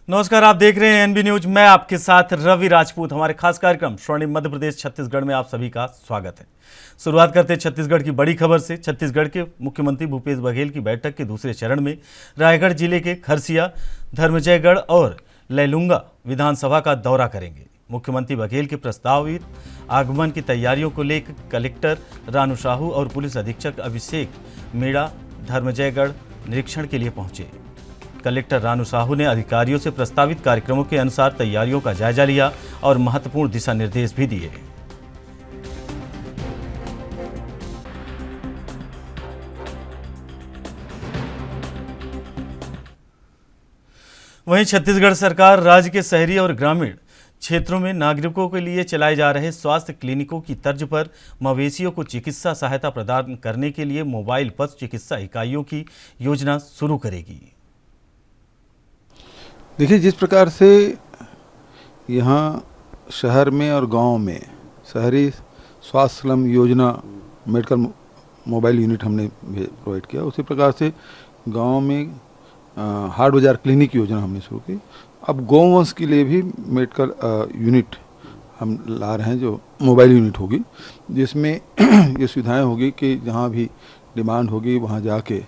नमस्कार, आप देख रहे हैं एनबी न्यूज। मैं आपके साथ रवि राजपूत। हमारे खास कार्यक्रम स्वर्णिम मध्य प्रदेश छत्तीसगढ़ में आप सभी का स्वागत है। शुरुआत करते हैं छत्तीसगढ़ की बड़ी खबर से। छत्तीसगढ़ के मुख्यमंत्री भूपेश बघेल की बैठक के दूसरे चरण में रायगढ़ जिले के खरसिया, धर्मजयगढ़ और लैलूंगा विधानसभा का दौरा करेंगे। मुख्यमंत्री बघेल के प्रस्तावित आगमन की तैयारियों को लेकर कलेक्टर रानू साहू और पुलिस अधीक्षक अभिषेक मीणा धर्मजयगढ़ निरीक्षण के लिए पहुंचे। कलेक्टर रानू साहू ने अधिकारियों से प्रस्तावित कार्यक्रमों के अनुसार तैयारियों का जायजा लिया और महत्वपूर्ण दिशा निर्देश भी दिए। वहीं छत्तीसगढ़ सरकार राज्य के शहरी और ग्रामीण क्षेत्रों में नागरिकों के लिए चलाए जा रहे स्वास्थ्य क्लिनिकों की तर्ज पर मवेशियों को चिकित्सा सहायता प्रदान करने के लिए मोबाइल पशु चिकित्सा इकाइयों की योजना शुरू करेगी। देखिए, जिस प्रकार से यहाँ शहर में और गांव में शहरी स्वास्थ्य स्लम योजना मेडिकल मोबाइल यूनिट हमने प्रोवाइड किया, उसी प्रकार से गांव में हाट बाजार क्लिनिक योजना हमने शुरू की। अब गौवंश के लिए भी मेडिकल यूनिट हम ला रहे हैं, जो मोबाइल यूनिट होगी, जिसमें ये सुविधाएं होगी कि जहाँ भी डिमांड होगी वहाँ जाके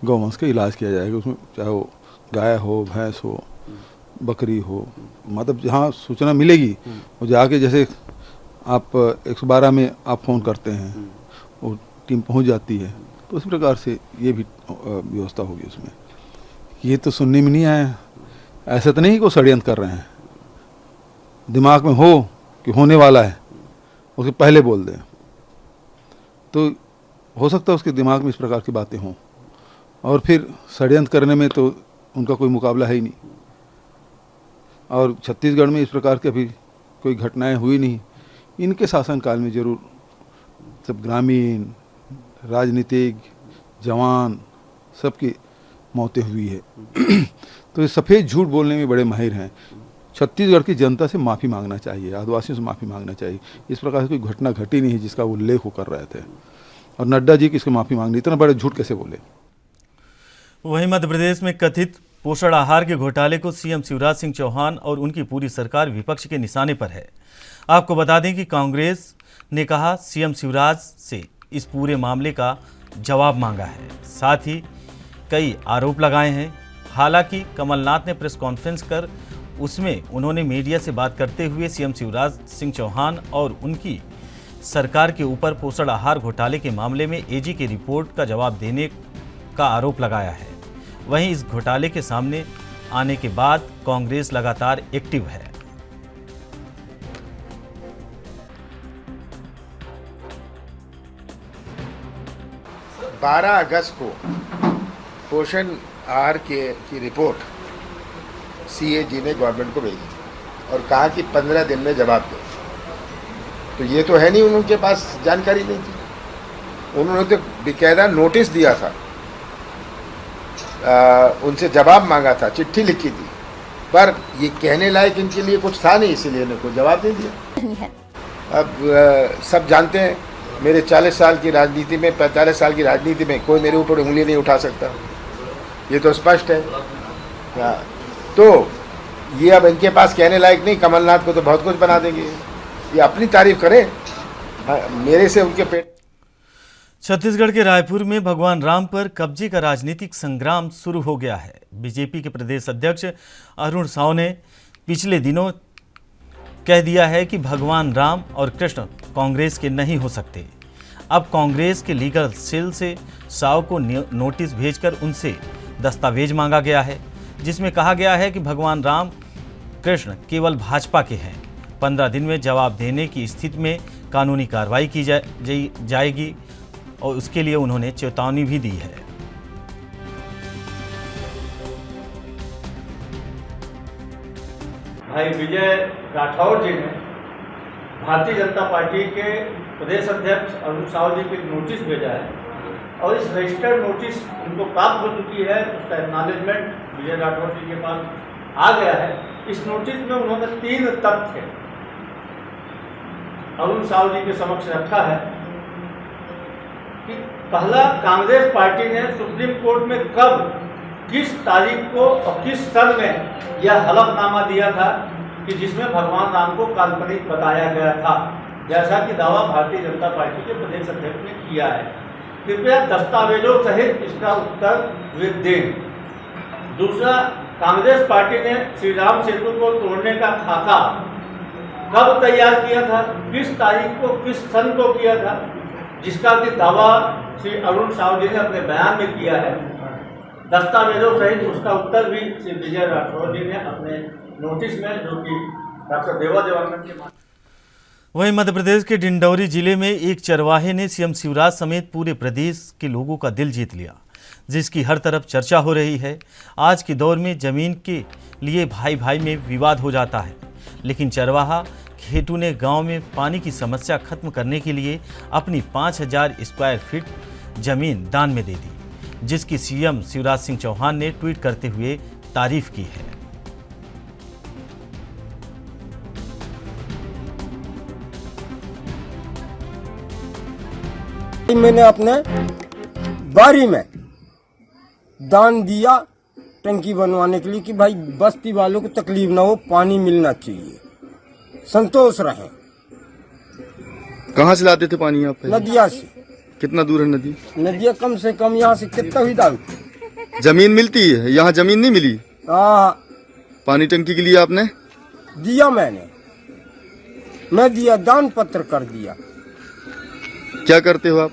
गौवंश का इलाज किया जाएगा। उसमें चाहे वो गाय हो, भैंस हो, बकरी हो, मतलब जहाँ सूचना मिलेगी वो जाके, जैसे आप 112 में आप फ़ोन करते हैं, वो टीम पहुँच जाती है, तो उसी प्रकार से ये भी व्यवस्था होगी उसमें। ये तो सुनने में नहीं आया, ऐसा तो नहीं कि वो षड्यंत्र कर रहे हैं, दिमाग में हो कि होने वाला है उसके पहले बोल दें, तो हो सकता है उसके दिमाग में इस प्रकार की बातें हों, और फिर षड्यंत्र करने में तो उनका कोई मुकाबला है ही नहीं। और छत्तीसगढ़ में इस प्रकार की अभी कोई घटनाएं हुई नहीं। इनके शासनकाल में जरूर सब ग्रामीण, राजनीतिक, जवान सबकी मौतें हुई है। तो ये सफ़ेद झूठ बोलने में बड़े माहिर हैं। छत्तीसगढ़ की जनता से माफ़ी मांगना चाहिए, आदिवासियों से माफ़ी मांगना चाहिए। इस प्रकार से कोई घटना घटी नहीं है जिसका वो उल्लेख वो कर रहे थे, और नड्डा जी किसको माफ़ी मांगनी, इतना बड़े झूठ कैसे बोले। वहीं मध्य प्रदेश में कथित पोषण आहार के घोटाले को सीएम शिवराज सिंह चौहान और उनकी पूरी सरकार विपक्ष के निशाने पर है। आपको बता दें कि कांग्रेस ने कहा सीएम शिवराज से इस पूरे मामले का जवाब मांगा है, साथ ही कई आरोप लगाए हैं। हालांकि कमलनाथ ने प्रेस कॉन्फ्रेंस कर उसमें उन्होंने मीडिया से बात करते हुए सीएम शिवराज सिंह चौहान और उनकी सरकार के ऊपर पोषण आहार घोटाले के मामले में एजी की रिपोर्ट का जवाब देने का आरोप लगाया है। वहीं इस घोटाले के सामने आने के बाद कांग्रेस लगातार एक्टिव है। बारह अगस्त को पोषण आहार की रिपोर्ट सीएजी ने गवर्नमेंट को भेजी थी और कहा कि 15 दिन में जवाब दो। तो ये तो है नहीं उनके पास जानकारी नहीं थी। उन्होंने तो बेकायदा नोटिस दिया था, उनसे जवाब मांगा था, चिट्ठी लिखी थी, पर ये कहने लायक इनके लिए कुछ था नहीं, इसीलिए इन्हें कोई जवाब नहीं दिया। अब सब जानते हैं मेरे 40 साल की राजनीति में, 45 साल की राजनीति में कोई मेरे ऊपर उंगली नहीं उठा सकता, ये तो स्पष्ट है। तो ये अब इनके पास कहने लायक नहीं, कमलनाथ को तो बहुत कुछ बना देंगे, ये अपनी तारीफ करें, मेरे से उनके पेट। छत्तीसगढ़ के रायपुर में भगवान राम पर कब्जे का राजनीतिक संग्राम शुरू हो गया है। बीजेपी के प्रदेश अध्यक्ष अरुण साव ने पिछले दिनों कह दिया है कि भगवान राम और कृष्ण कांग्रेस के नहीं हो सकते। अब कांग्रेस के लीगल सेल से साव को नोटिस भेजकर उनसे दस्तावेज मांगा गया है, जिसमें कहा गया है कि भगवान राम कृष्ण केवल भाजपा के हैं। 15 दिन में जवाब देने की स्थिति में कानूनी कार्रवाई की जाएगी और उसके लिए उन्होंने चेतावनी भी दी है। भाई विजय राठौर जी ने भारतीय जनता पार्टी के प्रदेश अध्यक्ष अरुण साव जी को नोटिस भेजा है और इस रजिस्टर्ड नोटिस उनको प्राप्त हो चुकी है, उसका एक्नॉलेजमेंट विजय राठौर जी के पास आ गया है। इस नोटिस में उन्होंने 3 तथ्य अरुण साव जी के समक्ष रखा है कि पहला, कांग्रेस पार्टी ने सुप्रीम कोर्ट में कब किस तारीख को और किस सन में यह हलफनामा दिया था कि जिसमें भगवान राम को काल्पनिक बताया गया था, जैसा कि दावा भारतीय जनता पार्टी के प्रदेश अध्यक्ष ने किया है। कृपया दस्तावेजों सहित इसका उत्तर वे दें। दूसरा, कांग्रेस पार्टी ने श्री राम सेतु को तोड़ने का खाका कब तैयार किया था, किस तारीख को, किस सन को किया था, जिसका कि दावा श्री अरुण साहू जी ने अपने बयान में किया है। दस्तावेजों सहित उसका उत्तर भी श्री विजय राठौर जी ने अपने नोटिस में, जो कि डॉक्टर देवा देवानंद के वहीं मध्य प्रदेश के डिंडौरी जिले में एक चरवाहे ने सीएम शिवराज समेत पूरे प्रदेश के लोगों का दिल जीत लिया, जिसकी हर तरफ चर्चा हो रही है। आज के दौर में जमीन के लिए भाई भाई में विवाद हो जाता है, लेकिन चरवाहा खेटू ने गांव में पानी की समस्या खत्म करने के लिए अपनी 5000 स्क्वायर फीट जमीन दान में दे दी, जिसकी सीएम शिवराज सिंह चौहान ने ट्वीट करते हुए तारीफ की है। मैंने अपने बारी में दान दिया टंकी बनवाने के लिए कि भाई बस्ती वालों को तकलीफ ना हो, पानी मिलना चाहिए, संतोष रहे। कहाँ से लाते थे पानी आप? नदिया से। कितना दूर है नदी? नदिया कम से कम यहाँ से कितना ही दान। जमीन मिलती है? यहाँ जमीन नहीं मिली? हाँ, पानी टंकी के लिए आपने दिया। मैं दिया, दान पत्र कर दिया। क्या करते हो आप?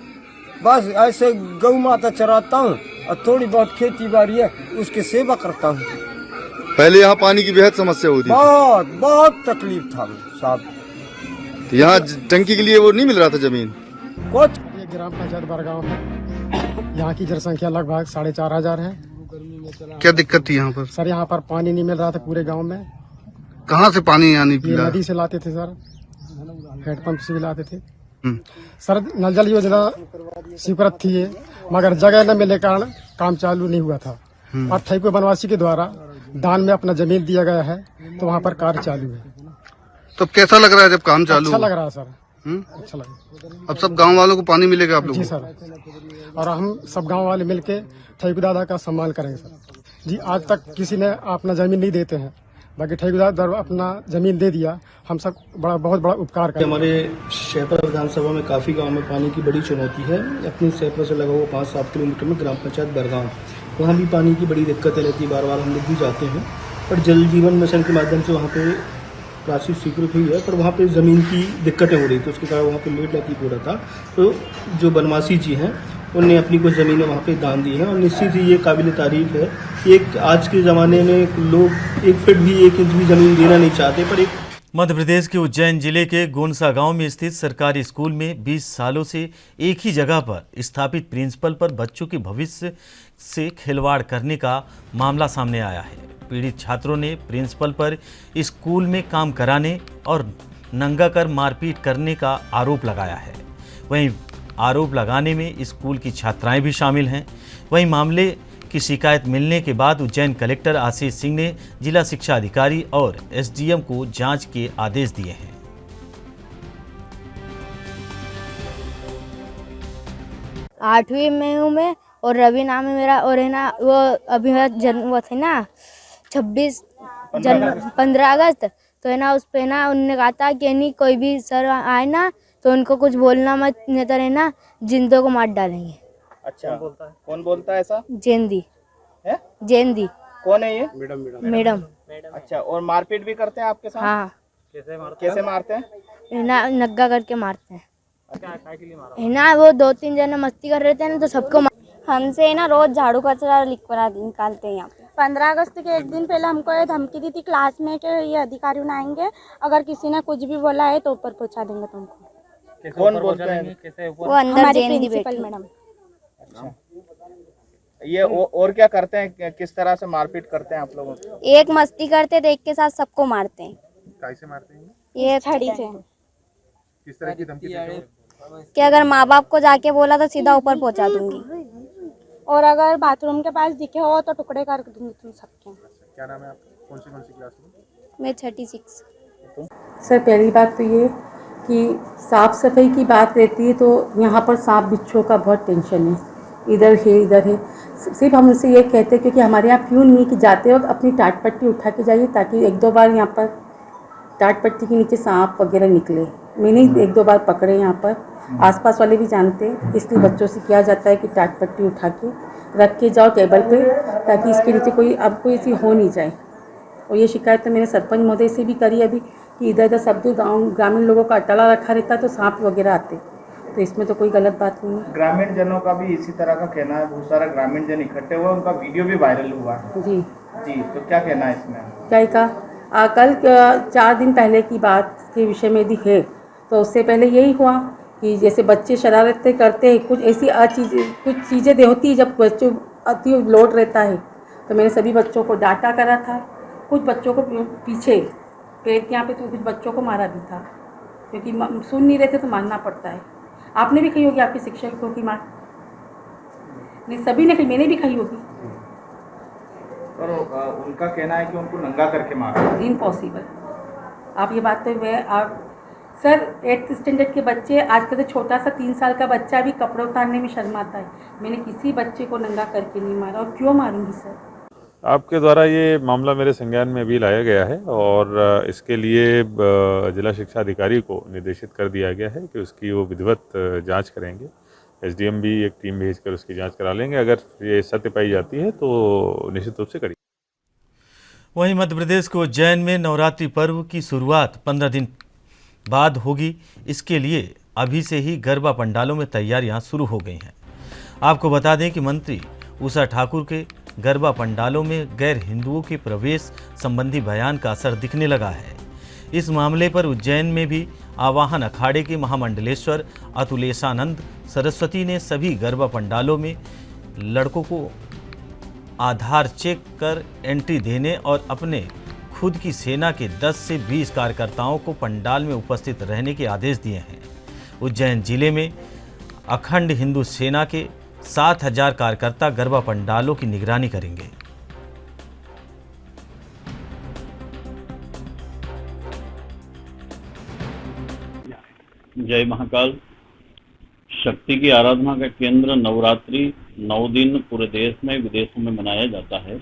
बस ऐसे गौ माता चराता हूँ और थोड़ी बहुत खेती बाड़ी है, उसकी सेवा करता हूँ। पहले यहाँ पानी की बेहद समस्या होती थी। बहुत तकलीफ था साहब। तो यहाँ टंकी के लिए वो नहीं मिल रहा था जमीन? कुछ ये ग्राम पंचायत बरगांव है। यहाँ की जनसंख्या लगभग 4500 है। क्या दिक्कत थी यहाँ पर? सर यहाँ पर पानी नहीं मिल रहा था पूरे गांव में। कहाँ से पानी यहाँ नहीं ये मिला? नदी से लाते थे सर, हैंडपंप से भी लाते थे। सर नल जल योजना स्वीकृत थी ये, मगर जगह न मिलने कारण काम चालू नहीं हुआ था। और ठेको बनवासी के द्वारा दान में अपना जमीन दिया गया है, तो वहाँ पर कार्य चालू है। तो कैसा लग रहा है जब काम चालू? अच्छा लग रहा है सर, अच्छा लग रहा है। अब सब गांव वालों को पानी मिलेगा आप लोगों जी सर, और हम सब गांव वाले मिलके ठेको दादा का सम्मान करेंगे सर। जी आज तक किसी ने अपना जमीन नहीं देते हैं, बाकी ठेकेदार अपना जमीन दे दिया। हम सब बहुत बड़ा उपकार करें। हमारे शहर विधानसभा में काफ़ी गांव में पानी की बड़ी चुनौती है। अपनी शहर से लगा हुआ 5-7 किलोमीटर में ग्राम पंचायत बरगांव, वहाँ भी पानी की बड़ी दिक्कतें रहती है। बार बार हम लोग भी जाते हैं, पर जल जीवन मिशन के माध्यम से वहाँ पे राशि स्वीकृत हुई है, पर वहाँ पे ज़मीन की दिक्कतें हो रही थी, उसके कारण वहाँ पे लेट लतीफ़ हो रहा था। तो जो बनवासी जी हैं उनने अपनी कुछ ज़मीनें वहाँ पे दान दी हैं, और निश्चित ही ये काबिल तारीफ़ है कि एक आज के ज़माने में लोग 1 फीट भी 1 इंच भी ज़मीन देना नहीं चाहते। पर एक मध्य प्रदेश के उज्जैन जिले के गोनसा गांव में स्थित सरकारी स्कूल में 20 सालों से एक ही जगह पर स्थापित प्रिंसिपल पर बच्चों के भविष्य से खिलवाड़ करने का मामला सामने आया है। पीड़ित छात्रों ने प्रिंसिपल पर स्कूल में काम कराने और नंगा कर मारपीट करने का आरोप लगाया है। वहीं आरोप लगाने में स्कूल की छात्राएं भी शामिल हैं। वहीं मामले की शिकायत मिलने के बाद उज्जैन कलेक्टर आशीष सिंह ने जिला शिक्षा अधिकारी और एसडीएम को जांच के आदेश दिए हैं। आठवीं में हूँ मैं, और रवि नाम है मेरा। और है ना, वो अभी मेरा जन्म हुआ था ना 15 अगस्त, तो है ना उस पे ना उन्होंने कहा था कि नहीं कोई भी सर आए ना तो उनको कुछ बोलना मत, नहीं तो रहना जिंदों को मार डालेंगे। अच्छा, कौन बोलता है ऐसा? जेंदी है? जेंदी कौन है ये? मैडम। अच्छा, और मारपीट भी करते हैं आपके साथ? हाँ। कैसे मारते हैं? है ना नग्गा करके मारते हैं। है ना वो 2-3 जने मस्ती कर रहे थे ना, तो सबको हमसे ना रोज झाड़ू कचरा लिखवा निकालते हैं यहाँ पे। 15 अगस्त के एक दिन पहले हमको ये धमकी दी थी क्लास में कि ये अधिकारी आएंगे, अगर किसी ने कुछ भी बोला है तो ऊपर पहुँचा देंगे तुमको। कौन बोलते हैं? वो अंदर प्रिंसिपल मैडम। अच्छा, ये और क्या करते हैं? किस तरह से मारपीट करते हैं आप लोगों को? एक मस्ती करते थे, एक के साथ सबको मारते हैं। कैसे मारते हैं? ये छड़ी से। किस तरह की धमकी देते हैं? कि अगर माँ बाप को जाके बोला तो सीधा ऊपर पहुंचा दूंगी, और अगर बाथरूम के पास दिखे हो तो टुकड़े कर दूंगी तुम सबके। क्या नाम है आपका? कौन सी क्लास में? मैं 36। सर पहली बात तो ये कि साफ़ सफाई की बात रहती है तो यहाँ पर सांप बिच्छू का बहुत टेंशन है, इधर है सिर्फ हम उनसे ये कहते हैं, क्योंकि हमारे यहाँ प्यून नहीं कि जाते वक्त अपनी टाट पट्टी उठा के जाइए, ताकि 1-2 बार यहाँ पर टाट पट्टी के नीचे सांप वगैरह निकले। मैंने 1-2 बार पकड़े यहाँ पर, आसपास वाले भी जानते हैं, इसलिए बच्चों से किया जाता है कि टाट पट्टी उठा के रख के जाओ टेबल पे, ताकि इसके नीचे कोई अब कोई ऐसी हो नहीं जाए। और ये शिकायत तो मैंने सरपंच महोदय से भी करी अभी, कि इधर उधर सब जो गाँव ग्रामीण लोगों का अटला रखा रहता है तो सांप वगैरह आते, तो इसमें तो कोई गलत बात नहीं है। ग्रामीण जनों का भी इसी तरह का कहना है, बहुत सारा ग्रामीण जन इकट्ठे हुए, उनका वीडियो भी वायरल हुआ जी जी, तो क्या कहना है इसमें? क्या कहा, कल 4 दिन पहले की बात के विषय में यदि है तो उससे पहले यही हुआ कि जैसे बच्चे शरारतें करते हैं, कुछ ऐसी कुछ चीज़ें होती है जब बच्चों अति लोड रहता है, तो मैंने सभी बच्चों को डांटा करा था, कुछ बच्चों को पीछे पेट के यहाँ पे, तो कुछ बच्चों को मारा भी था, क्योंकि सुन नहीं रहे थे तो मारना पड़ता है। आपने भी खाई होगी, आपके शिक्षकों की मार नहीं, सभी ने खाई, मैंने भी खाई होगी। और उनका कहना है कि उनको नंगा करके मारा। इम्पॉसिबल, आप ये बात तो आप सर 8th स्टैंडर्ड के बच्चे, आजकल तो छोटा सा 3 साल का बच्चा भी कपड़े उतारने में शर्माता है। मैंने किसी बच्चे को नंगा करके नहीं मारा, और क्यों मारूंगी सर? आपके द्वारा ये मामला मेरे संज्ञान में भी लाया गया है और इसके लिए जिला शिक्षा अधिकारी को निर्देशित कर दिया गया है कि उसकी वो विधिवत जांच करेंगे। एसडीएम भी एक टीम भेजकर उसकी जांच करा लेंगे, अगर ये सत्य पाई जाती है तो निश्चित रूप से करेंगे। वहीं मध्य प्रदेश के उज्जैन में नवरात्रि पर्व की शुरुआत 15 दिन बाद होगी। इसके लिए अभी से ही गरबा पंडालों में तैयारियां शुरू हो गई हैं। आपको बता दें कि मंत्री उषा ठाकुर के गरबा पंडालों में गैर हिंदुओं के प्रवेश संबंधी बयान का असर दिखने लगा है। इस मामले पर उज्जैन में भी आवाहन अखाड़े के महामंडलेश्वर अतुलेशानंद सरस्वती ने सभी गरबा पंडालों में लड़कों को आधार चेक कर एंट्री देने और अपने खुद की सेना के 10 से 20 कार्यकर्ताओं को पंडाल में उपस्थित रहने के आदेश दिए हैं। उज्जैन जिले में अखंड हिंदू सेना के 7,000 कार्यकर्ता गरबा पंडालों की निगरानी करेंगे। जय महाकाल। शक्ति की आराधना का केंद्र नवरात्रि 9 दिन पूरे देश में विदेशों में मनाया जाता है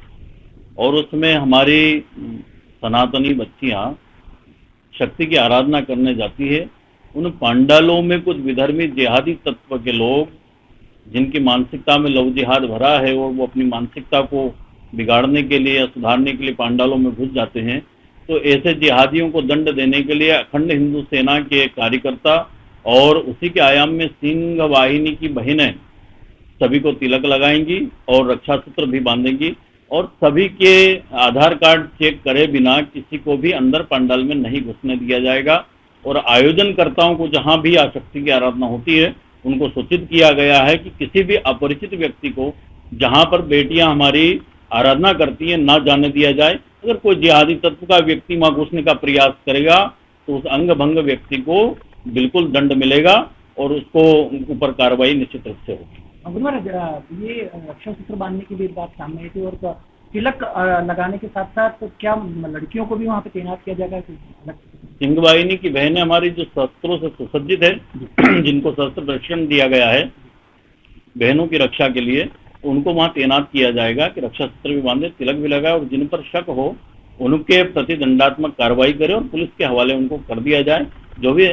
और उसमें हमारी सनातनी बच्चियां शक्ति की आराधना करने जाती है। उन पंडालों में कुछ विधर्मी जिहादी तत्व के लोग, जिनकी मानसिकता में लव जिहाद भरा है और वो अपनी मानसिकता को बिगाड़ने के लिए या सुधारने के लिए पंडालों में घुस जाते हैं, तो ऐसे जिहादियों को दंड देने के लिए अखंड हिंदू सेना के कार्यकर्ता और उसी के आयाम में सिंह वाहिनी की बहनें सभी को तिलक लगाएंगी और रक्षा सूत्र भी बांधेंगी और सभी के आधार कार्ड चेक करे बिना किसी को भी अंदर पंडाल में नहीं घुसने दिया जाएगा। और आयोजनकर्ताओं को जहां भी शक्ति की आराधना होती है उनको सूचित किया गया है कि किसी भी अपरिचित व्यक्ति को जहां पर बेटियां हमारी आराधना करती हैं ना जाने दिया जाए। अगर कोई जिहादी तत्व का व्यक्ति वहां घुसने का प्रयास करेगा तो उस अंग भंग व्यक्ति को बिल्कुल दंड मिलेगा और उसको ऊपर कार्रवाई निश्चित रूप से होगी। ये रक्षा सूत्र बांधने की भी बात सामने आई थी और तिलक लगाने के साथ साथ क्या लड़कियों को भी वहाँ पे तैनात किया जाएगा? सिंह वाहिनी की बहनें हमारी जो शस्त्रों से सुसज्जित है, जिनको शस्त्र प्रशिक्षण दिया गया है बहनों की रक्षा के लिए, उनको वहाँ तैनात किया जाएगा कि रक्षा सूत्र भी बांधे, तिलक भी लगाए और जिन पर शक हो उनके प्रति दंडात्मक कार्रवाई करे और पुलिस के हवाले उनको कर दिया जाए, जो भी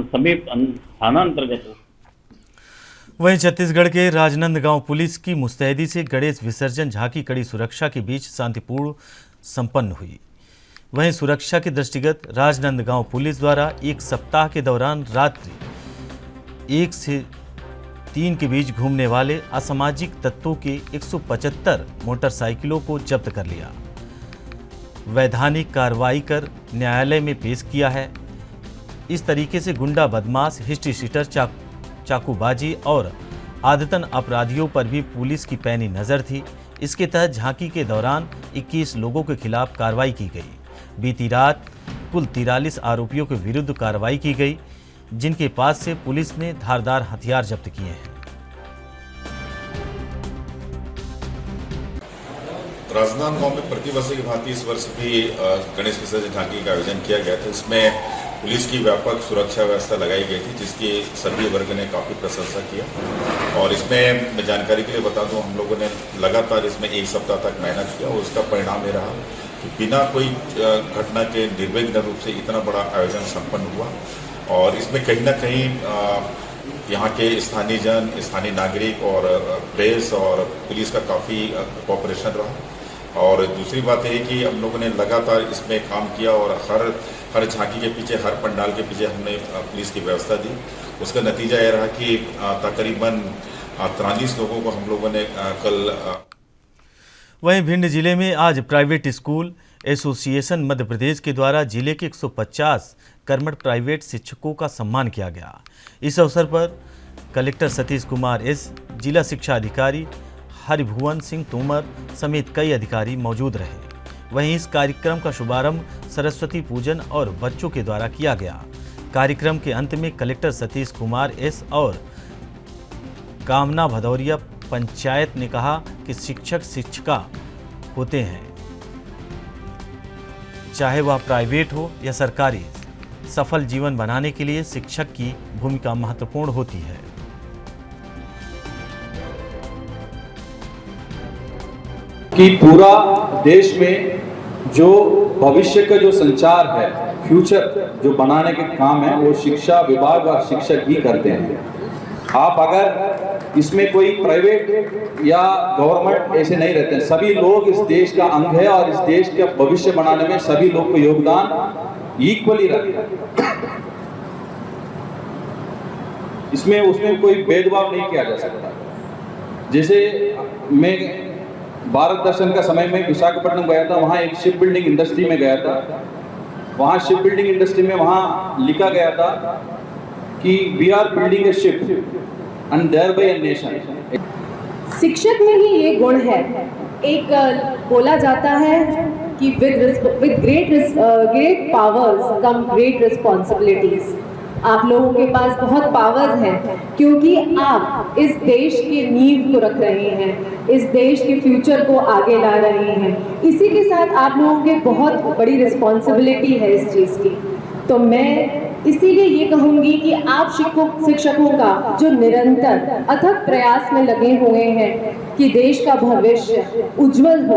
समीप थाना अंतर्गत हो। वहीं छत्तीसगढ़ के राजनांदगांव पुलिस की मुस्तैदी से गणेश विसर्जन झांकी कड़ी सुरक्षा के बीच शांतिपूर्ण संपन्न हुई। वहीं सुरक्षा के दृष्टिगत राजनांदगांव पुलिस द्वारा एक सप्ताह के दौरान रात्रि 1 से 3 के बीच घूमने वाले असामाजिक तत्वों के 175 मोटरसाइकिलों को जब्त कर लिया, वैधानिक कार्रवाई कर न्यायालय में पेश किया है। इस तरीके से गुंडा बदमाश, हिस्ट्री शीटर, चाकूबाजी और आदतन अपराधियों पर भी पुलिस की पैनी नज़र थी। इसके तहत झांकी के दौरान 21 लोगों के खिलाफ कार्रवाई की गई। बीती रात कुल 43 आरोपियों के विरुद्ध कार्रवाई की गई, जिनके पास से पुलिस ने धारदार हथियार जब्त किए हैं। राजनांद गांव में प्रतिवर्ष की भांति इस वर्ष भी गणेश विसर्जन झांकी का आयोजन किया गया था। इसमें पुलिस की व्यापक सुरक्षा व्यवस्था लगाई गई थी, जिसकी सभी वर्ग ने काफ़ी प्रशंसा किया। और इसमें मैं जानकारी के लिए बता दूं, हम लोगों ने लगातार इसमें 1 सप्ताह तक मेहनत किया और उसका परिणाम ये रहा कि बिना कोई घटना के निर्विघ्न रूप से इतना बड़ा आयोजन संपन्न हुआ। और इसमें कहीं ना कहीं यहाँ के स्थानीय जन, स्थानीय नागरिक और प्रेस और पुलिस का काफ़ी कोऑपरेशन रहा। और दूसरी बात यह कि हम लोगों ने लगातार इसमें काम किया और हर झांकी के पीछे, हर पंडाल के पीछे हमने पुलिस की व्यवस्था दी। उसका नतीजा यह रहा कि तकरीबन 43 लोगों को हम लोगों ने कल। वहीं भिंड जिले में आज private school association Madhya Pradesh के द्वारा जिले के 150 कर्मठ प्राइवेट शिक्षकों का सम्मान किया गया। इस अवसर पर कलेक्टर सतीश कुमार एस, जिला शिक्षा अधिकारी हरिभुवन सिंह तोमर समेत कई अधिकारी मौजूद रहे। वहीं इस कार्यक्रम का शुभारंभ सरस्वती पूजन और बच्चों के द्वारा किया गया। कार्यक्रम के अंत में कलेक्टर सतीश कुमार एस और कामना भदौरिया पंचायत ने कहा कि शिक्षक शिक्षिका होते हैं, चाहे वह प्राइवेट हो या सरकारी, सफल जीवन बनाने के लिए शिक्षक की भूमिका महत्वपूर्ण होती है। कि पूरा देश में जो भविष्य का जो संचार है, फ्यूचर जो बनाने के काम है, वो शिक्षा विभाग और शिक्षक ही करते हैं। आप अगर इसमें कोई प्राइवेट या गवर्नमेंट ऐसे नहीं रहते हैं, सभी लोग इस देश का अंग है और इस देश का भविष्य बनाने में सभी लोग को योगदान इक्वली रखते हैं। इसमें उसमें कोई भेदभाव नहीं किया जा सकता। जैसे मैं भारत दर्शन का समय में विशाखापट्टनम गया था, वहाँ एक शिप बिल्डिंग इंडस्ट्री में गया था। वहाँ शिप बिल्डिंग इंडस्ट्री में वहाँ लिखा गया था कि we are building a ship and thereby a nation. शिक्षक में ही ये गुण है। एक बोला जाता है कि with great powers come great responsibilities. आप लोगों के पास बहुत पावर्स हैं क्योंकि आप इस देश की नींव को रख रहे हैं, इस देश के फ्यूचर को आगे ला रहे हैं। इसी के साथ आप लोगों के बहुत बड़ी रिस्पॉन्सिबिलिटी है इस चीज़ की। तो मैं इसीलिए ये कहूँगी कि आप शिक्षकों का जो निरंतर अथक प्रयास में लगे हुए हैं कि देश का भविष्य उज्जवल हो,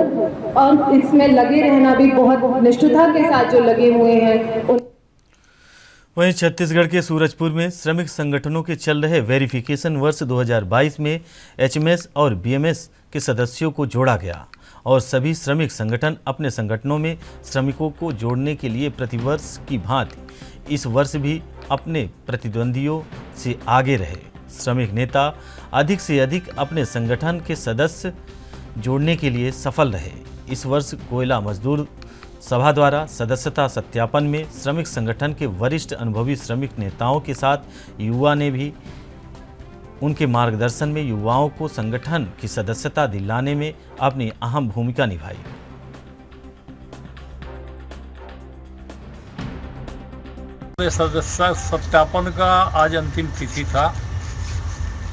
और इसमें लगे रहना भी बहुत निष्ठुता के साथ जो लगे हुए हैं। वहीं छत्तीसगढ़ के सूरजपुर में श्रमिक संगठनों के चल रहे वेरिफिकेशन वर्ष 2022 में एचएमएस और बीएमएस के सदस्यों को जोड़ा गया और सभी श्रमिक संगठन अपने संगठनों में श्रमिकों को जोड़ने के लिए प्रतिवर्ष की भांति इस वर्ष भी अपने प्रतिद्वंदियों से आगे रहे। श्रमिक नेता अधिक से अधिक अपने संगठन के सदस्य जोड़ने के लिए सफल रहे। इस वर्ष कोयला मजदूर सभा द्वारा सदस्यता सत्यापन में श्रमिक संगठन के वरिष्ठ अनुभवी श्रमिक नेताओं के साथ युवा ने भी उनके मार्गदर्शन में युवाओं को संगठन की सदस्यता दिलाने में अपनी अहम भूमिका निभाई। सदस्य सत्यापन का आज अंतिम तिथि था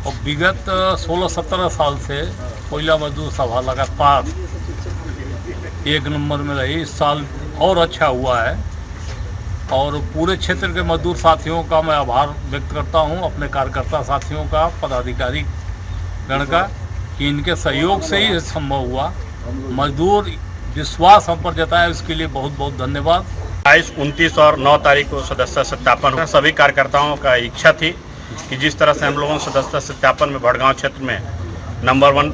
और विगत 16-17 साल से कोयला मजदूर सभा लगातार 1 नंबर में रही। इस साल और अच्छा हुआ है और पूरे क्षेत्र के मजदूर साथियों का मैं आभार व्यक्त करता हूं, अपने कार्यकर्ता साथियों का, पदाधिकारी गण का, कि इनके सहयोग से ही संभव हुआ। मजदूर विश्वास हम पर जताया, इसके लिए बहुत बहुत धन्यवाद। 22, 29 और 9 तारीख को सदस्य सत्यापन। सभी कार्यकर्ताओं का इच्छा थी कि जिस तरह से हम लोगों ने सदस्य सत्यापन में भड़गांव क्षेत्र में नंबर 1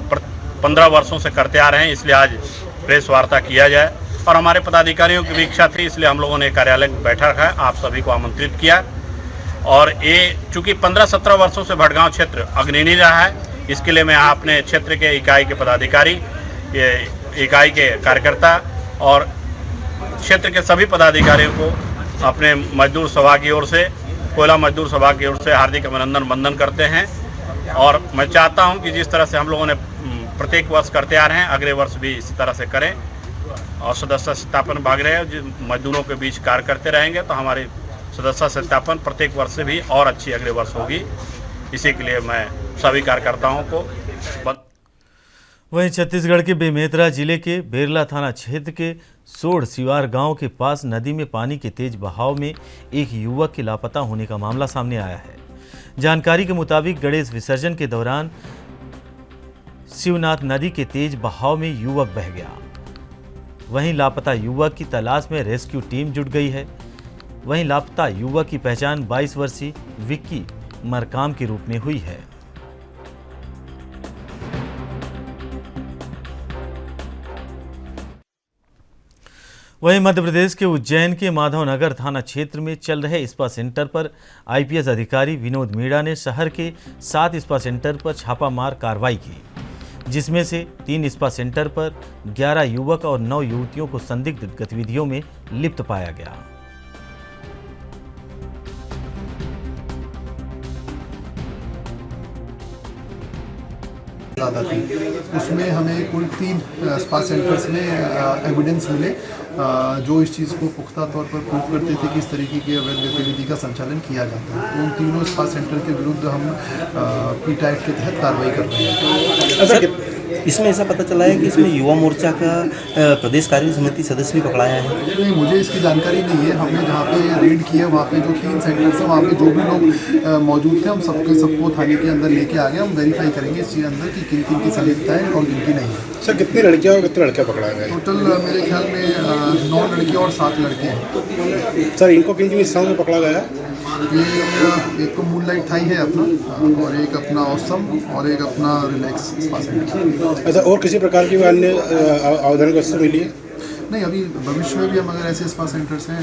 15 वर्षों से करते आ रहे हैं, इसलिए आज प्रेस वार्ता किया जाए। और हमारे पदाधिकारियों की भी इच्छा थी, इसलिए हम लोगों ने कार्यालय बैठा रखा है, आप सभी को आमंत्रित किया। और ये चूँकि 15-17 वर्षों से भड़गांव क्षेत्र अग्रणी रहा है, इसके लिए मैं अपने क्षेत्र के इकाई के पदाधिकारी, इकाई के कार्यकर्ता और क्षेत्र के सभी पदाधिकारियों को अपने मजदूर सभा की ओर से, कोयला मजदूर सभा की ओर से हार्दिक अभिनंदन वंदन करते हैं। और मैं चाहता हूं कि जिस तरह से हम लोगों ने प्रत्येक वर्ष करते आ रहे हैं, अगले वर्ष भी इसी तरह से करें और सदस्य सत्यापन भाग रहे मजदूरों के बीच कार्य करते रहेंगे तो हमारी सदस्य सत्यापन प्रत्येक वर्ष से भी और अच्छी अगले वर्ष होगी। इसी के लिए मैं सभी कार्यकर्ताओं को वहीं छत्तीसगढ़ के बेमेतरा जिले के बेरला थाना क्षेत्र के सोड़ सिवार गांव के पास नदी में पानी के तेज बहाव में एक युवक के लापता होने का मामला सामने आया है। जानकारी के मुताबिक गणेश विसर्जन के दौरान शिवनाथ नदी के तेज बहाव में युवक बह गया। वहीं लापता युवक की तलाश में रेस्क्यू टीम जुट गई है। वहीं लापता युवक की पहचान 22 वर्षीय विक्की मरकाम के रूप में हुई है। वहीं मध्य प्रदेश के उज्जैन के माधवनगर थाना क्षेत्र में चल रहे स्पा सेंटर पर आईपीएस अधिकारी विनोद मीणा ने शहर के 7 स्पा सेंटर पर छापामार कार्रवाई की, जिसमें से 3 स्पा सेंटर पर 11 युवक और 9 युवतियों को संदिग्ध गतिविधियों में लिप्त पाया गया। ज़्यादा थी, उसमें हमें कुल 3 स्पा सेंटर्स में एविडेंस मिले जो इस चीज़ को पुख्ता तौर पर प्रूव करते थे कि इस तरीके की अवैध गतिविधि का संचालन किया जाता है। तो उन तीनों स्पा सेंटर के विरुद्ध हम पीट एक्ट के तहत कार्रवाई कर रहे हैं। अच्छा, इसमें ऐसा पता चला है कि इसमें युवा मोर्चा का प्रदेश कार्य समिति सदस्य भी पकड़ाया है? नहीं, मुझे इसकी जानकारी नहीं है। हमने जहाँ पे रेड किया वहाँ पे जो 3 सेंटर्स हैं वहाँ पे जो भी लोग मौजूद थे हम सबको थाने के अंदर लेके आ गए। हम वेरीफाई करेंगे इस चीज़ अंदर कि किन किन की संलिप्तता है और किन की नहीं है। सर, कितनी लड़कियाँ और कितने लड़के पकड़ाए गए? टोटल मेरे ख्याल में 9 लड़कियाँ और 7 लड़के हैं। सर, इनको किन किन हिस्सों में पकड़ा गया है? ये एक तो मूनलाइट थाई है अपना, और एक अपना ऑसम, और एक अपना रिलैक्स स्पा सेंटर। अच्छा, और किसी प्रकार की अन्य आवेदन को इससे मिली है? नहीं, अभी भविष्य में भी हम अगर ऐसे स्पा सेंटर्स हैं,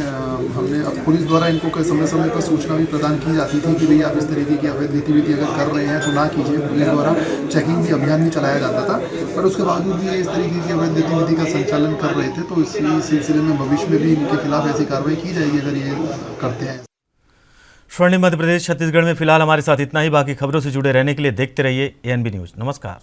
हमने अब पुलिस द्वारा इनको समय समय पर सूचना भी प्रदान की जाती थी कि भाई आप इस तरीके की अवैध गतिविधि अगर कर रहे हैं तो ना कीजिए। पुलिस द्वारा चेकिंग भी अभियान भी चलाया जाता था, पर उसके बावजूद भी इस तरीके की अवैध गतिविधि का संचालन कर रहे थे। तो इसी सिलसिले में भविष्य में भी इनके खिलाफ ऐसी कार्रवाई की जाएगी अगर ये करते हैं। स्वर्णिम मध्य प्रदेश छत्तीसगढ़ में फिलहाल हमारे साथ इतना ही। बाकी खबरों से जुड़े रहने के लिए देखते रहिए ANB न्यूज़। नमस्कार।